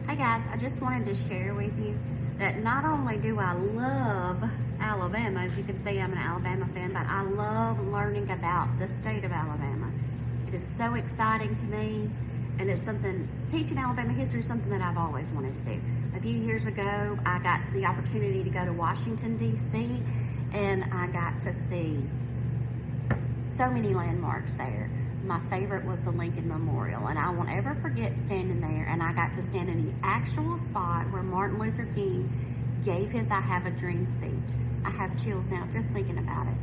Hey guys, I just wanted to share with you that not only do I love Alabama, as you can see I'm an Alabama fan, but I love learning about the state of Alabama. It is so exciting to me, and teaching Alabama history is something that I've always wanted to do. A few years ago, I got the opportunity to go to Washington, D.C., and I got to see so many landmarks there. My favorite was the Lincoln Memorial, and I won't ever forget standing there, and I got to stand in the actual spot where Martin Luther King gave his I Have a Dream speech. I have chills now just thinking about it,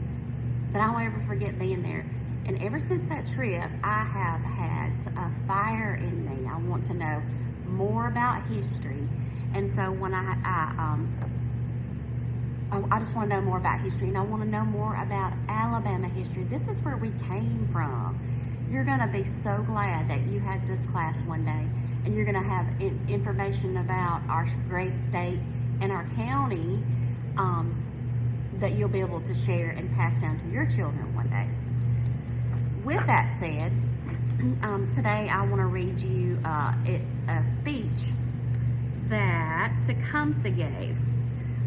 but I won't ever forget being there. And ever since that trip, I have had a fire in me. I want to know more about history, and so when I just want to know more about history, and I want to know more about Alabama history. This is where we came from. You're going to be so glad that you had this class one day, and you're going to have information about our great state and our county that you'll be able to share and pass down to your children one day. With that said, today I want to read you a speech that Tecumseh gave.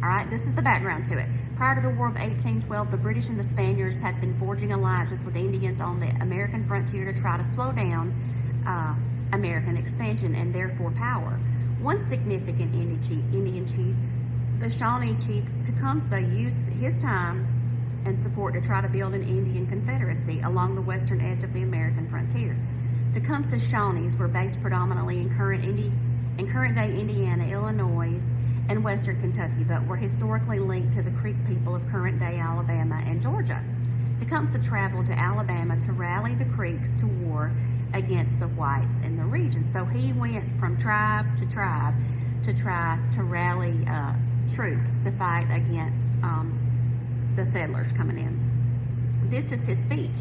All right, this is the background to it. Prior to the War of 1812, the British and the Spaniards had been forging alliances with Indians on the American frontier to try to slow down American expansion and therefore power. One significant Indian chief, the Shawnee chief Tecumseh, used his time and support to try to build an Indian confederacy along the western edge of the American frontier. Tecumseh's Shawnees were based predominantly in current-day Indiana, Illinois, and western Kentucky, but were historically linked to the Creek people of current-day Alabama and Georgia. Tecumseh traveled to Alabama to rally the Creeks to war against the whites in the region. So he went from tribe to tribe to try to rally troops to fight against the settlers coming in. This is his speech.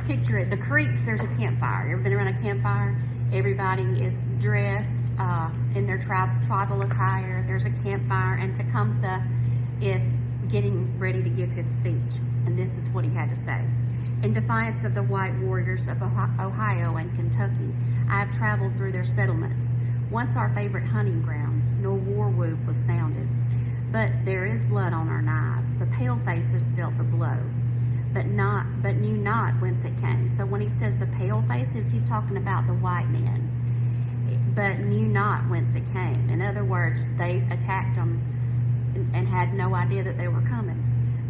Picture it, the Creeks, there's a campfire. You ever been around a campfire? Everybody is dressed in their tribal attire. There's a campfire, and Tecumseh is getting ready to give his speech. And this is what he had to say. In defiance of the white warriors of Ohio and Kentucky, I have traveled through their settlements, once our favorite hunting grounds. No war whoop was sounded. But there is blood on our knives. The pale faces felt the blow, but knew not whence it came. So when he says the pale faces, he's talking about the white men, but knew not whence it came. In other words, they attacked them and had no idea that they were coming.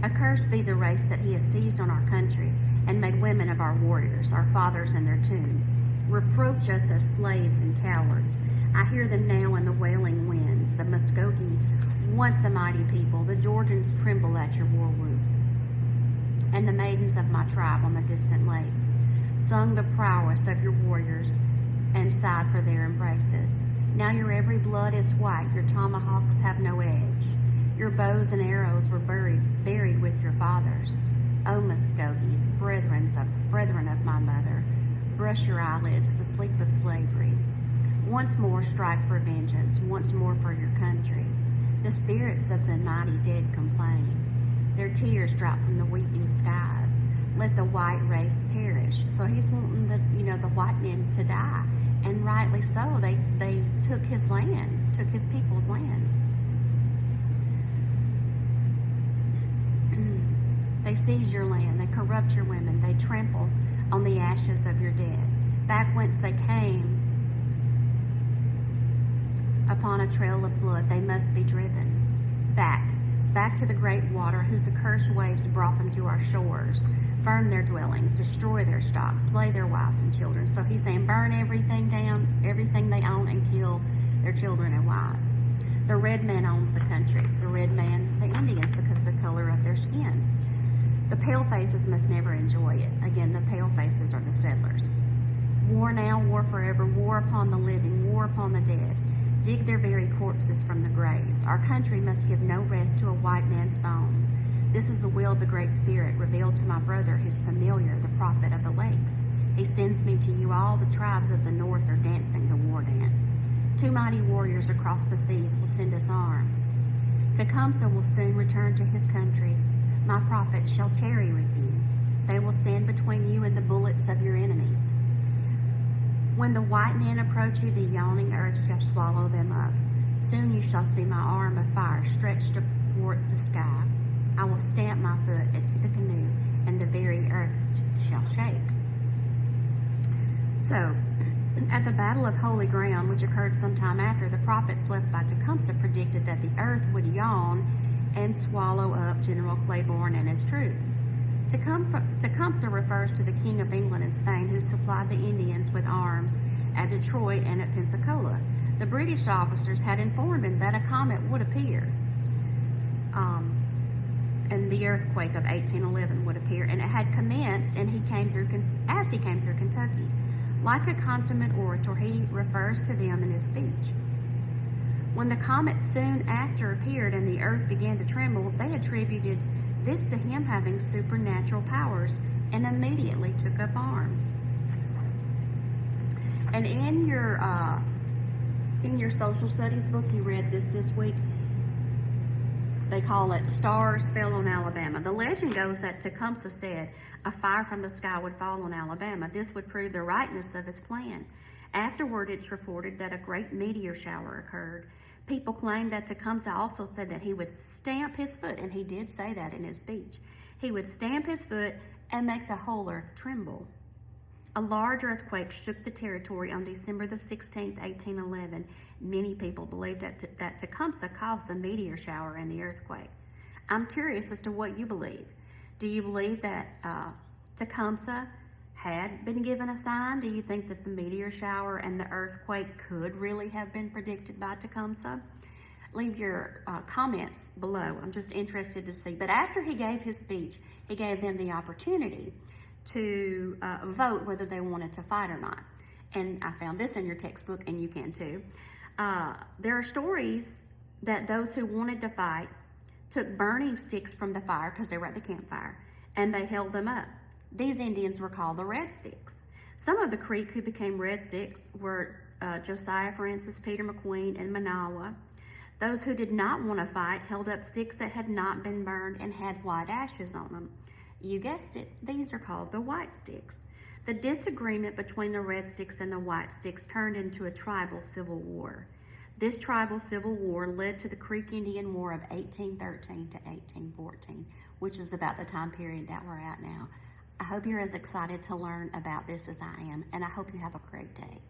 Accursed be the race that he has seized on our country and made women of our warriors, our fathers in their tombs. Reproach us as slaves and cowards. I hear them now in the wailing winds. The Muskogee, once a mighty people, the Georgians tremble at your war whoop. And the maidens of my tribe on the distant lakes sung the prowess of your warriors and sighed for their embraces. Now your every blood is white, your tomahawks have no edge. Your bows and arrows were buried with your fathers. O Muskogees, brethren of my mother, brush your eyelids, the sleep of slavery. Once more strike for vengeance, once more for your country. The spirits of the mighty dead complain. Their tears drop from the weeping skies. Let the white race perish. So he's wanting the white men to die, and rightly so. They took his land, took his people's land. They seize your land. They corrupt your women. They trample on the ashes of your dead. Back whence they came, upon a trail of blood, they must be driven back to the great water whose accursed waves brought them to our shores, burn their dwellings, destroy their stock, slay their wives and children. So he's saying burn everything down, everything they own, and kill their children and wives. The red man owns the country. The red man, the Indians, because of the color of their skin. The pale faces must never enjoy it. Again, the pale faces are the settlers. War now, war forever, war upon the living, war upon the dead. Dig their very corpses from the graves. Our country must give no rest to a white man's bones. This is the will of the Great Spirit revealed to my brother, his familiar, the prophet of the lakes. He sends me to you. All the tribes of the north are dancing the war dance. 2 mighty warriors across the seas will send us arms. Tecumseh will soon return to his country. My prophets shall tarry with you. They will stand between you and the bullets of your enemies. When the white men approach you, the yawning earth shall swallow them up. Soon you shall see my arm of fire stretched toward the sky. I will stamp my foot at Tippecanoe, and the very earth shall shake. So, at the Battle of Holy Ground, which occurred sometime after, the prophets left by Tecumseh predicted that the earth would yawn and swallow up General Claiborne and his troops. Tecumseh refers to the King of England and Spain, who supplied the Indians with arms at Detroit and at Pensacola. The British officers had informed him that a comet would appear, and the earthquake of 1811 would appear, and it had commenced, and as he came through Kentucky. Like a consummate orator, he refers to them in his speech. When the comet soon after appeared and the earth began to tremble, they attributed this to him having supernatural powers and immediately took up arms. And in your social studies book, you read this week, they call it Stars Fell on Alabama. The legend goes that Tecumseh said a fire from the sky would fall on Alabama. This would prove the rightness of his plan. Afterward, it's reported that a great meteor shower occurred. People claim that Tecumseh also said that he would stamp his foot, and he did say that in his speech. He would stamp his foot and make the whole earth tremble. A large earthquake shook the territory on December the 16th, 1811. Many people believe that Tecumseh caused the meteor shower and the earthquake. I'm curious as to what you believe. Do you believe that Tecumseh had been given a sign? Do you think that the meteor shower and the earthquake could really have been predicted by Tecumseh? Leave your comments below. I'm just interested to see. But after he gave his speech, he gave them the opportunity to vote whether they wanted to fight or not. And I found this in your textbook, and you can too. There are stories that those who wanted to fight took burning sticks from the fire, because they were at the campfire, and they held them up. These Indians were called the Red Sticks. Some of the Creek who became Red Sticks were Josiah Francis, Peter McQueen, and Manawa. Those who did not want to fight held up sticks that had not been burned and had white ashes on them. You guessed it, these are called the White Sticks. The disagreement between the Red Sticks and the White Sticks turned into a tribal civil war. This tribal civil war led to the Creek Indian War of 1813 to 1814, which is about the time period that we're at now. I hope you're as excited to learn about this as I am, and I hope you have a great day.